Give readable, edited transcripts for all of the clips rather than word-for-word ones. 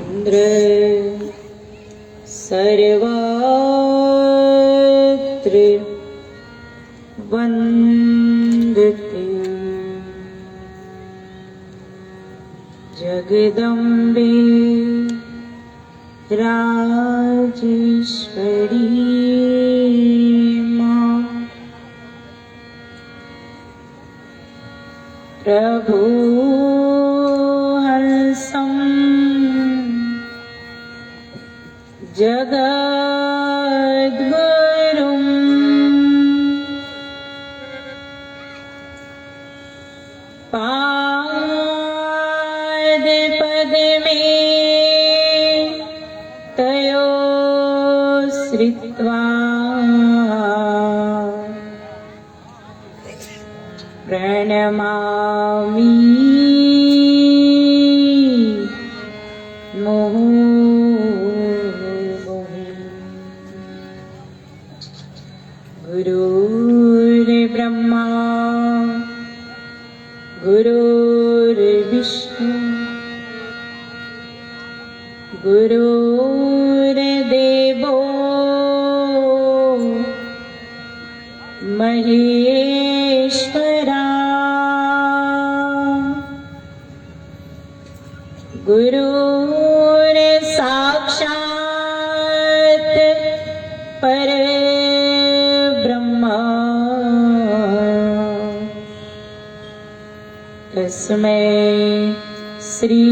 इंद्र सर्वत्र वन्दते। जगदम्बे राजेश्वरी मां प्रभु हंसं जगद्गुरुं पादपद्मे तयो श्रित्वा प्रणमामि गुरुर्ब्रह्मा गुरुर्विष्णु गुरुर्देवो महेश्वरा गुरुर्साक्षात् परब्रह्म तस्मै श्री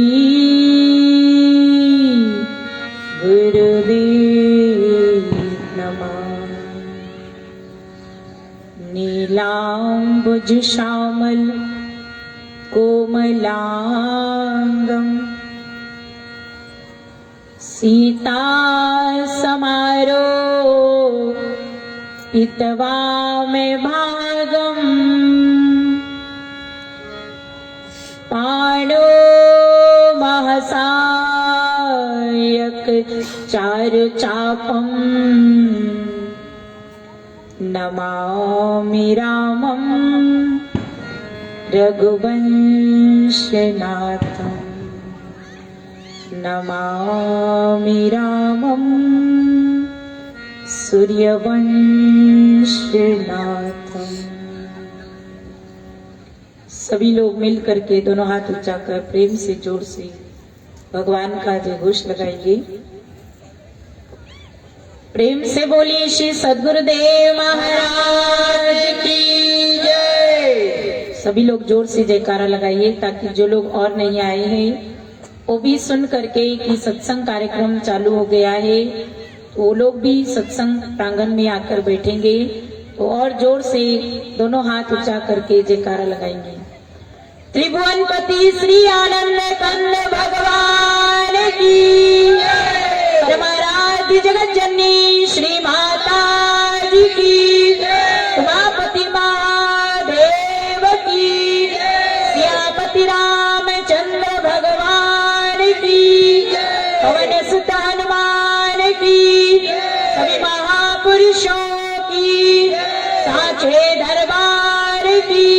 गुरुदेव नमः। नीलाम्बुज श्यामल कोमलांगं सीता समारोपितवा मे भागं पाणो महसायक चारुचापं नमामि रामं रघुवंशनाथं नमामि रामं सूर्यवंशनाथं। सभी लोग मिल करके दोनों हाथ ऊंचा कर प्रेम से जोर से भगवान का जय घोष लगाइए। प्रेम से बोलिए श्री सद्गुरुदेव महाराज की जय। सभी लोग जोर से जयकारा लगाइए ताकि जो लोग और नहीं आए हैं वो भी सुन करके कि सत्संग कार्यक्रम चालू हो गया है, तो वो लोग भी सत्संग प्रांगण में आकर बैठेंगे तो और जोर से दोनों हाथ ऊंचा करके जयकारा लगाएंगे। त्रिभुवनपति श्री आनंद कंद भगवान की परमाराध्य जगत जननी श्री माता जी की उमापति महादेव की सियापति रामचंद्र भगवान की पवन सुत हनुमान की सभी महापुरुषों की साचे दरबार की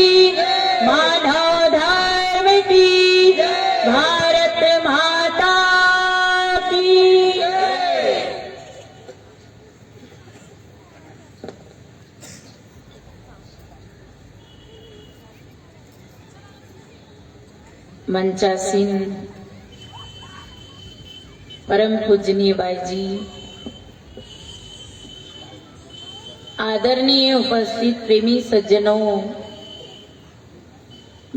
मानव धर्म की भारत माता की। मंचासीन परम पूजनीय बाई जी, आदरणीय उपस्थित प्रेमी सज्जनों,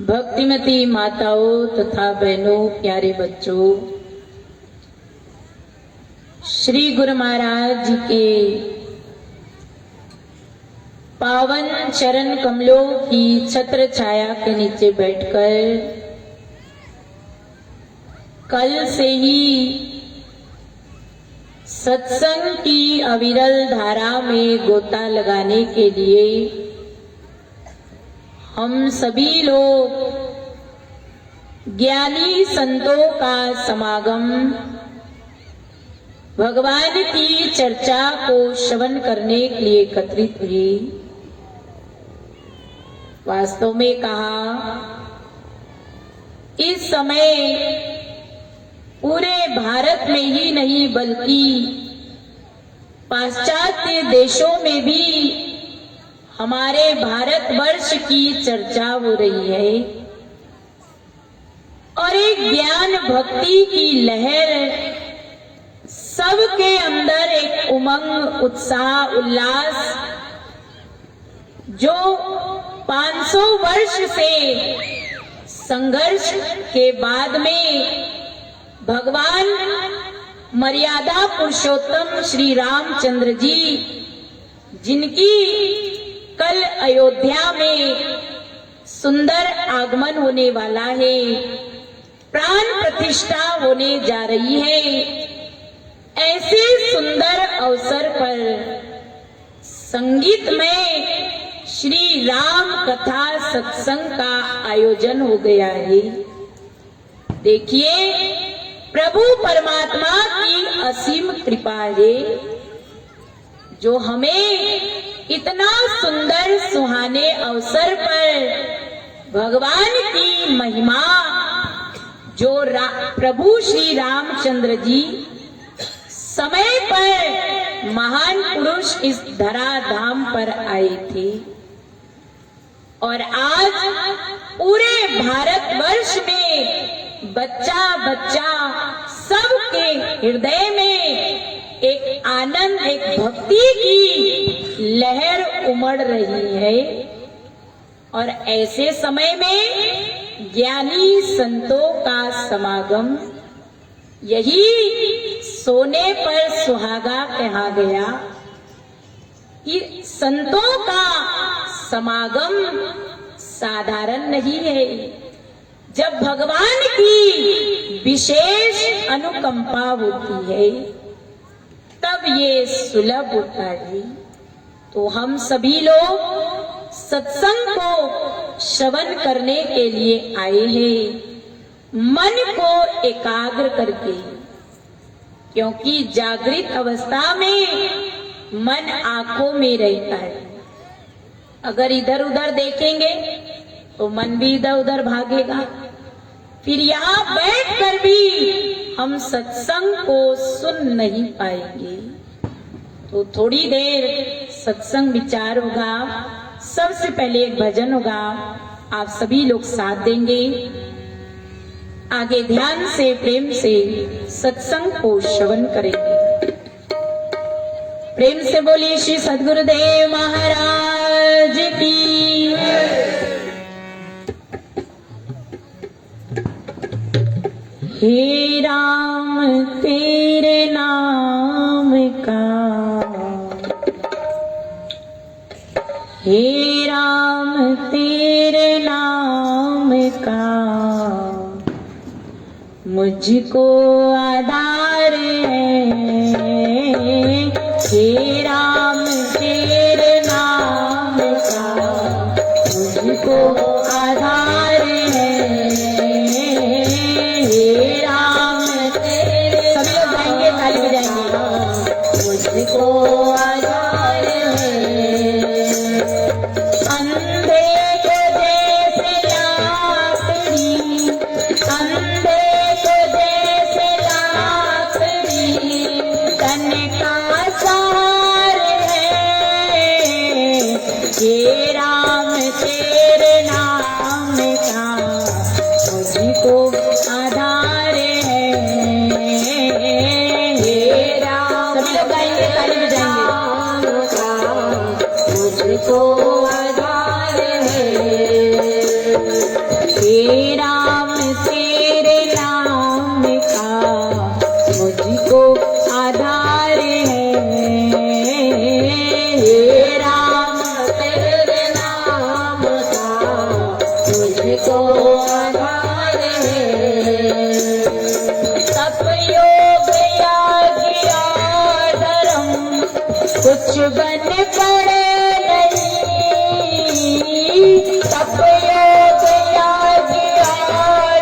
भक्तिमती माताओं तथा बहनों, प्यारे बच्चों, श्री गुरु महाराज जी के पावन चरण कमलों की छत्र छाया के नीचे बैठकर कल से ही सत्संग की अविरल धारा में गोता लगाने के लिए हम सभी लोग ज्ञानी संतों का समागम भगवान की चर्चा को श्रवण करने के लिए एकत्रित हुए। वास्तव में कहा इस समय पूरे भारत में ही नहीं बल्कि पाश्चात्य देशों में भी हमारे भारतवर्ष की चर्चा हो रही है और एक ज्ञान भक्ति की लहर सबके अंदर एक उमंग, उत्साह, उल्लास जो 500 वर्ष से संघर्ष के बाद में भगवान मर्यादा पुरुषोत्तम श्री रामचंद्र जी, जिनकी कल अयोध्या में सुंदर आगमन होने वाला है, प्राण प्रतिष्ठा होने जा रही है, ऐसे सुंदर अवसर पर संगीत में श्री राम कथा सत्संग का आयोजन हो गया है। देखिए, प्रभु परमात्मा की असीम कृपा है जो हमें इतना सुंदर सुहाने अवसर पर भगवान की महिमा जो प्रभु श्री रामचंद्र जी समय पर महान पुरुष इस धराधाम पर आए थे और आज पूरे भारतवर्ष में बच्चा बच्चा सबके हृदय में एक आनंद, एक भक्ति की लहर उमड़ रही है और ऐसे समय में ज्ञानी संतों का समागम, यही सोने पर सुहागा कहा गया कि संतों का समागम साधारण नहीं है। जब भगवान की विशेष अनुकंपा होती है तब ये सुलभ होता है। तो हम सभी लोग सत्संग को श्रवण करने के लिए आए हैं, मन को एकाग्र करके, क्योंकि जागृत अवस्था में मन आंखों में रहता है। अगर इधर उधर देखेंगे तो मन भी इधर उधर भागेगा, फिर यहाँ बैठकर भी हम सत्संग को सुन नहीं पाएंगे। तो थोड़ी देर सत्संग विचार होगा, सबसे पहले एक भजन होगा, आप सभी लोग साथ देंगे। आगे ध्यान से, प्रेम से सत्संग को श्रवण करेंगे। प्रेम से बोलिए श्री सद्गुरुदेव महाराज की। हे राम तेरे नाम का, हे राम तेरे नाम का मुझको आधार है। हे राम तेरे नाम का मुझको आधार है। हे राम तेरे, सभी लोग जाएंगे, ताली बजाएंगे। मुझको आधार है। अंधे को जैसे लाकड़ी, अंधे को जैसे लाकड़ी तन का सार है। हे राम तेरे नाम का मुझको आधार है। हे राम, सभी लोग गाएंगे, ताली बजाएंगे। मुझको आधार है। हे राम तेरे नाम का मुझको आधार है। हे राम तेरे नाम का मुझको आधार है। तप योग या धर्म कुछ बन पड़े नहीं। तप योग या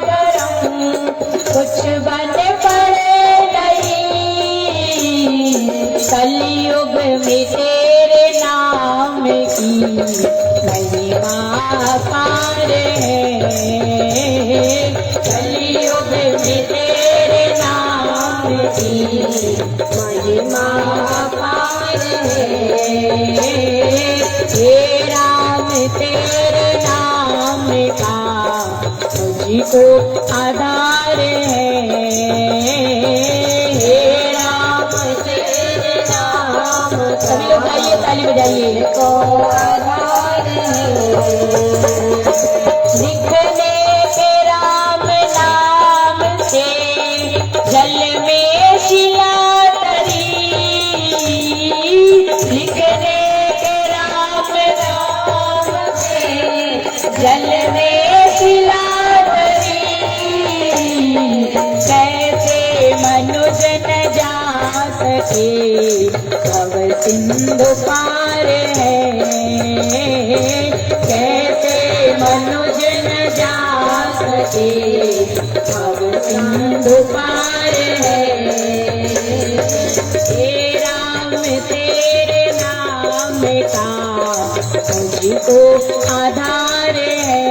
धर्म कुछ बन पड़े नहीं। कलयुग में तेरे नाम की महिमा पार है। कलयुग में तेरे नाम तेरे नाम का मुझको आधार है। हे राम तेरे नाम का, सभी लोग गाइए, ताली बजाइए, को आधार है। लिखने के राम नाम से जल में शिला तरी, लिखने के राम नाम से जल में शिला तरी। कैसे मनुज न जा सके भव सिंधु पार है। कैसे मनुज न जा सके भव सिंधु पार है। हे राम तेरे नाम का मुझको आधार है।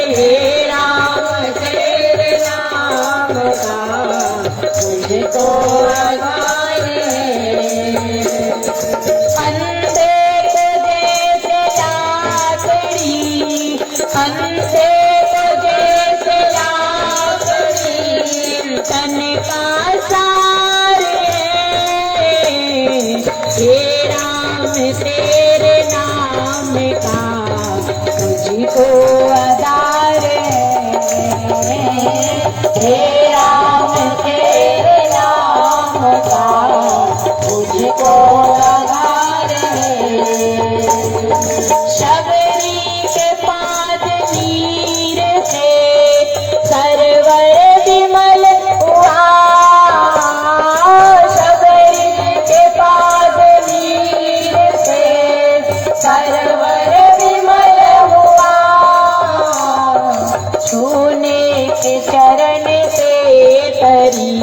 हे राम तेरे नाम का मुझको आधार है। अंधे को जैसे लाकड़ी, अंधे को जैसे लाकड़ी तन का सार है। हे राम तेरे नाम का मुझको आधार है। हे राम तेरे नाम का मुझको आधार है। शबरी के पाद नीर से सरवर विमल हुआ। शबरी के पाद नीर से सरवर विमल हुआ। छूने के चरण से तरी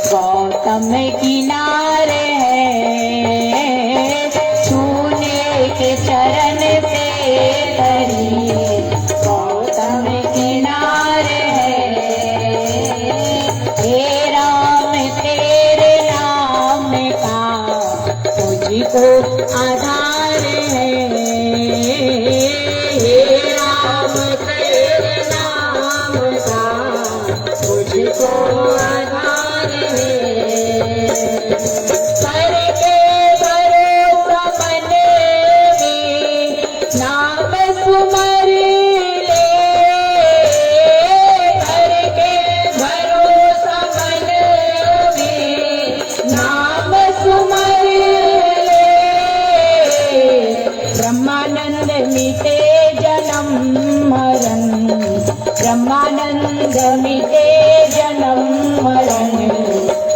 गौतम किनारे है। छूने के चरण से तरी गौतम किनारे है। हे राम तेरे नाम का मुझको आधार है। हे राम तेरे नाम का मुझको आधार है। करके भरोसा मन में नाम सुमर ले। करके भरोसा मन में नाम सुमर ले। ब्रह्मानंद मिटे जन्म मरण, ब्रह्मानंद मिटे जन्म मरण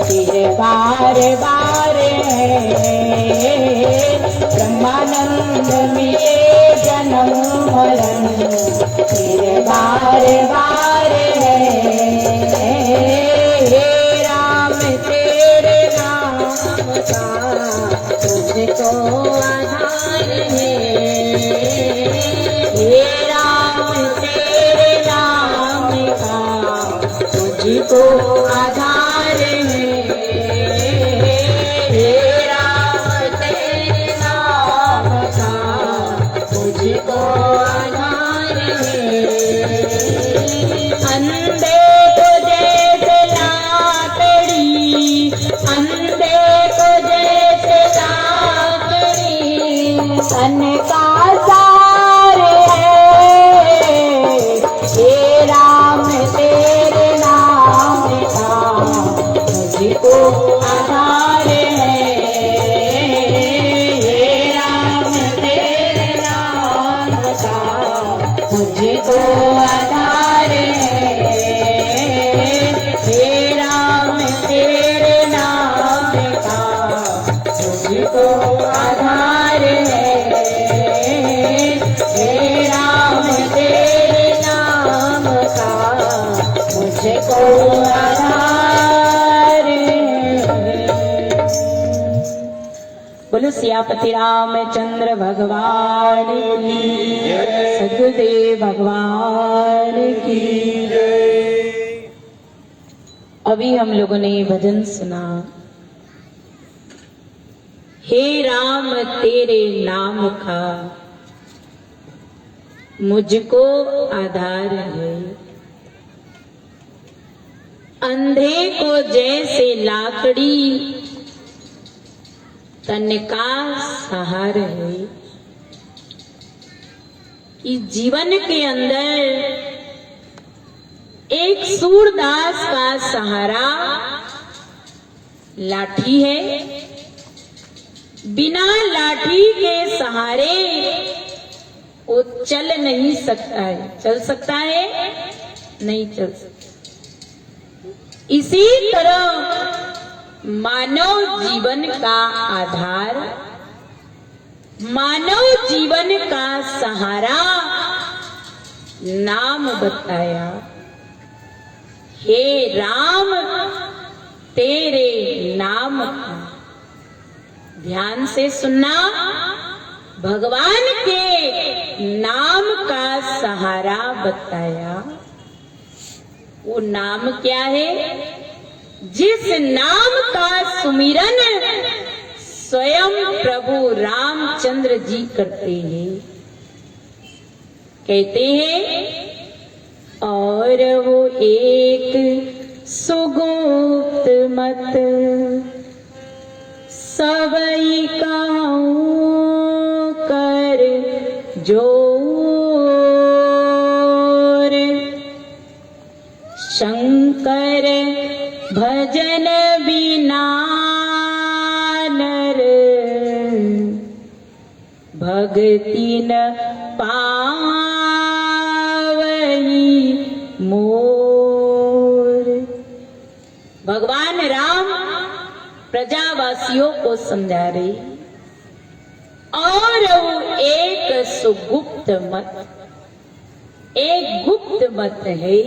फिर बार बार है। ब्रह्मानंद मिटे जन्म मरण फिर बार बार है। हे राम तेरे नाम का मुझको आधार है। हे राम तेरे नाम का मुझको आधार है। हे राम तेरे नाम का मुझको आधार है। अंधे को जैसे लाकड़ी, अंधे को जैसे लाकड़ी तन का सार है। हे राम तेरे नाम का मुझको आधार है। हे राम तेरे नाम का मुझको आधार है। हे राम तेरे नाम का मुझको आधार है। हे राम तेरे नाम का मुझको आधार है। बोलो सियापति रामचंद्र भगवान की, सदगुरुदेव भगवान की। अभी हम लोगों ने भजन सुना, हे राम तेरे नाम का मुझको आधार है। अंधे को जैसे लाकड़ी तन का सहार है, कि जीवन के अंदर एक सूरदास का सहारा लाठी है। बिना लाठी के सहारे वो चल नहीं सकता है। चल सकता है? नहीं चल सकता। इसी तरह मानव जीवन का आधार, मानव जीवन का सहारा नाम बताया। हे राम तेरे नाम का, ध्यान से सुनना, भगवान के नाम का सहारा बताया। वो नाम क्या है? जिस नाम का सुमिरन स्वयं प्रभु रामचंद्र जी करते हैं। कहते हैं, और वो एक सुगुप्त मत सबई कहूं कर जोर, शंकर भजन बिना नर भक्ति न पावई मोर। भगवान राम प्रजावासियों को समझा रही, और वो एक सुगुप्त मत, एक गुप्त मत है।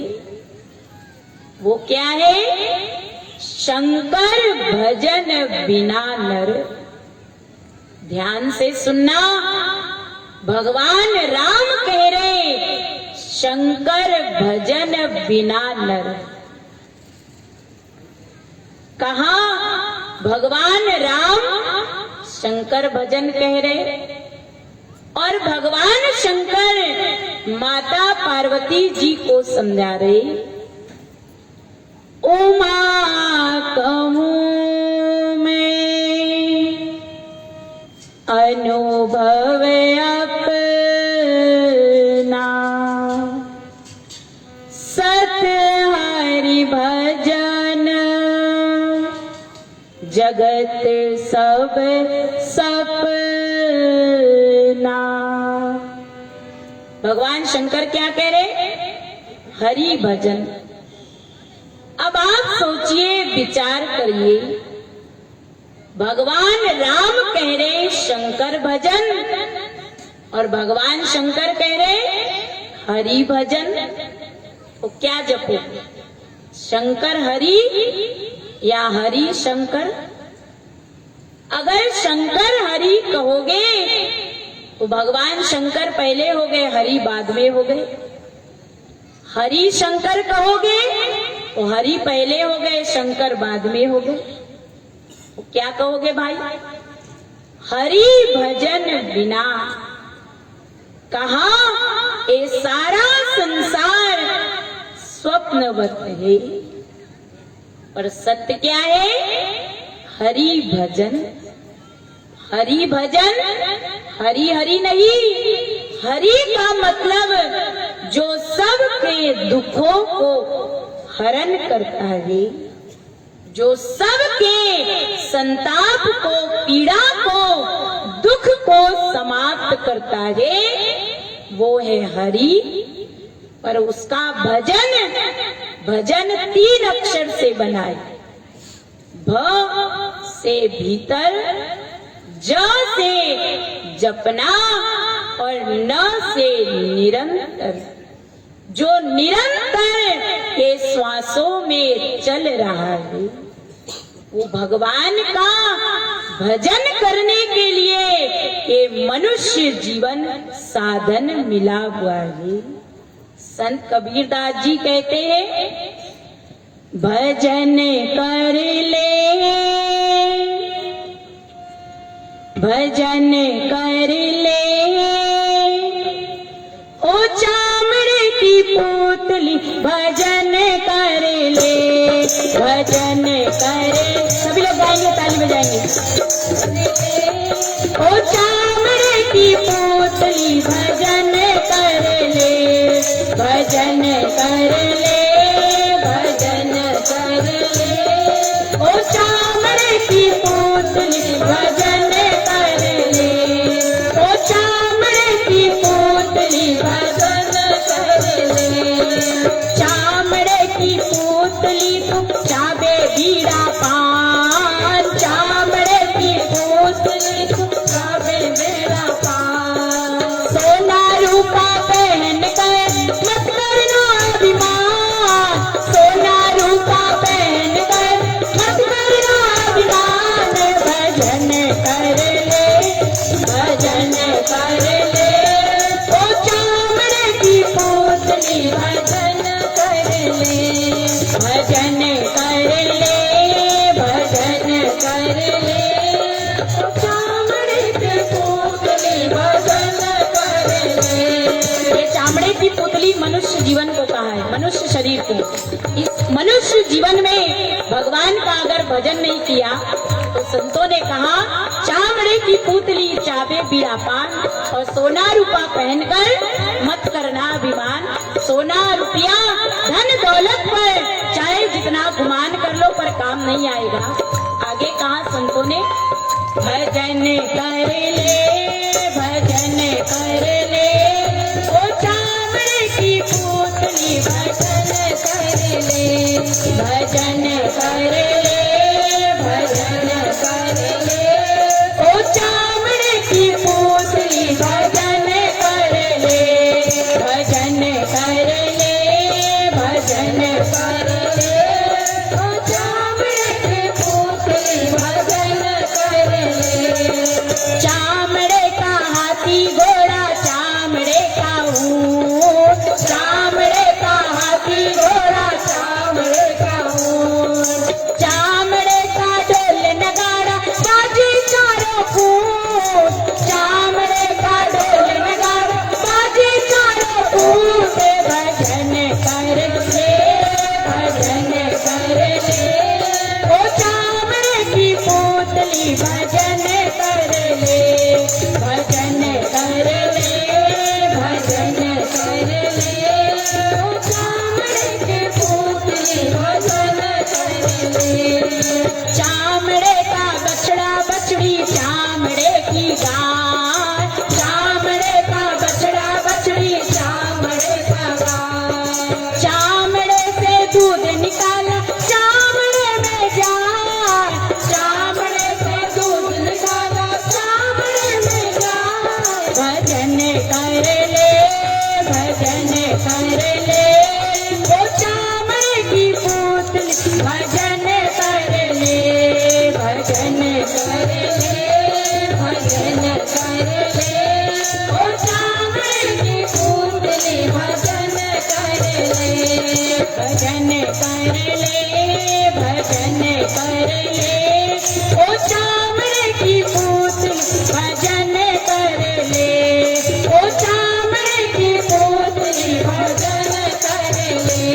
वो क्या है? शंकर भजन बिना नर। ध्यान से सुनना, भगवान राम कह रहे शंकर भजन बिना नर। कहा भगवान राम शंकर भजन कह रहे, और भगवान शंकर माता पार्वती जी को समझा रहे, उमा कहूं मैं अनुभव अपना, सत हरि भजन जगत सब सपना। भगवान शंकर क्या कह रहे? हरि भजन। अब आप सोचिए, विचार करिए, भगवान राम कह रहे शंकर भजन, और भगवान शंकर कह रहे हरि भजन। तो क्या जपो? शंकर हरि या हरि शंकर? अगर शंकर हरि कहोगे तो भगवान शंकर पहले हो गए, हरि बाद में हो गए। हरि शंकर कहोगे तो हरि पहले हो गए, शंकर बाद में हो गए। तो क्या कहोगे भाई? हरि भजन बिना। कहा ये सारा संसार स्वप्नवत है, पर सत्य क्या है? हरि भजन। हरि भजन, हरि हरि नहीं, हरि का मतलब जो सबके दुखों को हरण करता है, जो सबके संताप को, पीड़ा को, दुख को समाप्त करता है, वो है हरि। पर उसका भजन, भजन 3 अक्षर से बना है। भ से भीतर, ज से जपना, और न से निरंतर। जो निरंतर के श्वासों में चल रहा है, वो भगवान का भजन करने के लिए ये मनुष्य जीवन साधन मिला हुआ है। संत कबीरदास जी कहते हैं, भजन कर ले, भजन कर ले, ओ भजन कर ले, भजन कर। सभी लोग गाएंगे, ताली बजाएंगे। ओ चामड़े की पुतली भजन कर ले, भजन कर ले, भजन कर ले। ओ चामड़े की पुतली भजन कर ले, ओ चामड़े की पुतली भजन कर ले। चामड़े की पुतली तुम चाबे बीड़ा पान, चामड़े की पुतली तुम चाबे बेड़ा पान। सोना रूपा पहन कर मत करना अभिमान, सोना रूपा पहन कर मत करना अभिमान। भजन कर ले, भजन कर ले। ओ चामड़े की पुतली भजन कर ले, भजन कर ले, भजन कर ले। ओ चामड़े की पुतली भजन कर ले। ये चामड़े की पुतली मनुष्य जीवन को कहा है, मनुष्य शरीर को। इस मनुष्य जीवन में भगवान का अगर भजन नहीं किया तो संतों ने कहा चामड़े की पुतली चाबे बीड़ा पान, और सोना रूपा पहनकर मत करना अभिमान। सोना रुपया धन दौलत पर चाहे जितना गुमान कर लो पर काम नहीं आएगा। आगे कहा संतों ने, भजन कर ले, भजन कर ले। ओ चामड़े की पुतली भजन कर ले, भजन कर ले, भजन कर ले। ओ चामड़े की पुतली भजन कर ले, भजन कर ले, भजन कर ले। ओ चामड़े की पुतली भजन कर ले। चामड़े का हाथी घोड़ा, चामड़े का ऊंट, चामड़े का हाथी घोड़ा, चामड़े का ऊंट। चामड़े का ढोल नगाड़ा बाजे चारों फूट, चामड़े का ढोल नगाड़ा बाजे चारों फूट। भजन कर ले, भजन कर ले। ओ चामड़े की पुतली भजन कर ले, भजन कर ले, भजन कर ले। ओ चामड़े की पुतली भजन कर ले। चामड़े का बछड़ा बछड़ी, चामड़े की गाय, चामड़े का बछड़ा बछड़ी, चामड़े का गाय। चामड़े से दूध निकाला, चामड़े में जाए, चामड़े से दूध निकाला, चामड़े में जाए। भजन कर ले, भजन कर ले। ओ चामड़े की पुतली भजन कर ले, भजन कर ले, भजन कर ले। ओ चामड़े की पुतली भजन कर ले, भजन कर ले, भजन कर ले। ओ चामड़े की पुतली भजन कर ले, ओ चामड़े की पुतली भजन कर ले।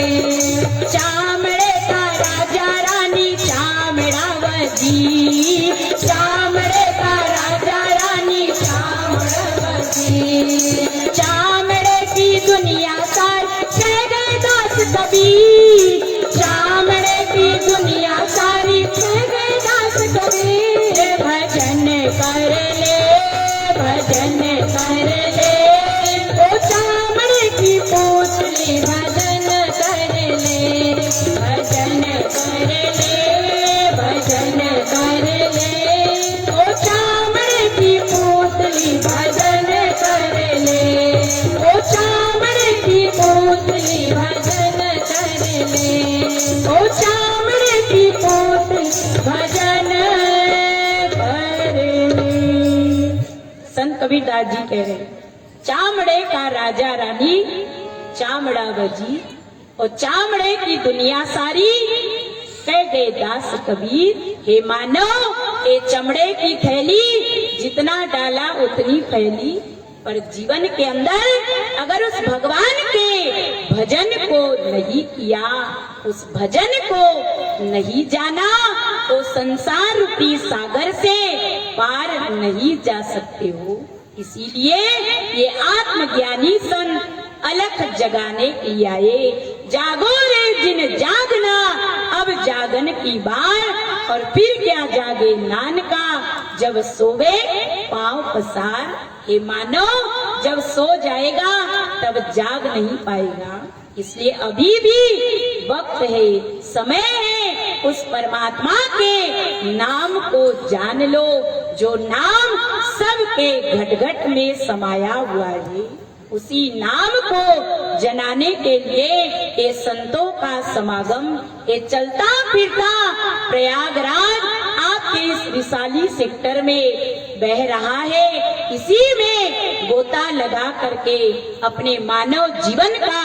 चामड़े का राजा रानी, चामड़ा वजीर, चामड़े का राजा रानी, चामड़ा वजीर। चामड़े की दुनिया सारी कह गए दास कबीर, चामड़े की दुनिया सारी कह गए दास कबीर। भजन कर ले, भजन कर ले। ओ चामड़े की पुतली भजन कर ले, भजन कर ले, भजन कर ले। ओ चामड़े की पुतली भजन कर ले, ओ चामड़े की पुतली भजन कर ले। ओ चामड़े की पुतली भजन कर ले। संत कबीरदास जी कह रहे, चामड़े का राजा रानी, चामड़ा वजीर, और चामड़े की दुनिया सारी कह गए दास कबीर। हे मानो ये चमड़े की थैली, जितना डाला उतनी फैली। पर जीवन के अंदर अगर उस भगवान के भजन को नहीं किया, उस भजन को नहीं जाना, तो संसार रूपी सागर से पार नहीं जा सकते हो। इसीलिए ये आत्मज्ञानी संत अलख जगाने के लिए आए। जागो रे जिन जागना, अब जागन की बार, और फिर क्या जागे नानका, जब सोवे पांव पसार। हे मानो, जब सो जाएगा तब जाग नहीं पाएगा। इसलिए अभी भी वक्त है, समय है, उस परमात्मा के नाम को जान लो, जो नाम सबके घट घट में समाया हुआ है। उसी नाम को जनाने के लिए ये संतों का समागम, ये चलता फिरता प्रयागराज आपके इस विशाली सेक्टर में बह रहा है। इसी में गोता लगा करके अपने मानव जीवन का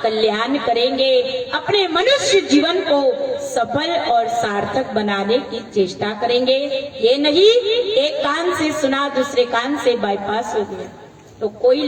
कल्याण करेंगे, अपने मनुष्य जीवन को सफल और सार्थक बनाने की चेष्टा करेंगे। ये नहीं एक कान से सुना दूसरे कान से बाईपास हो गया, तो कोई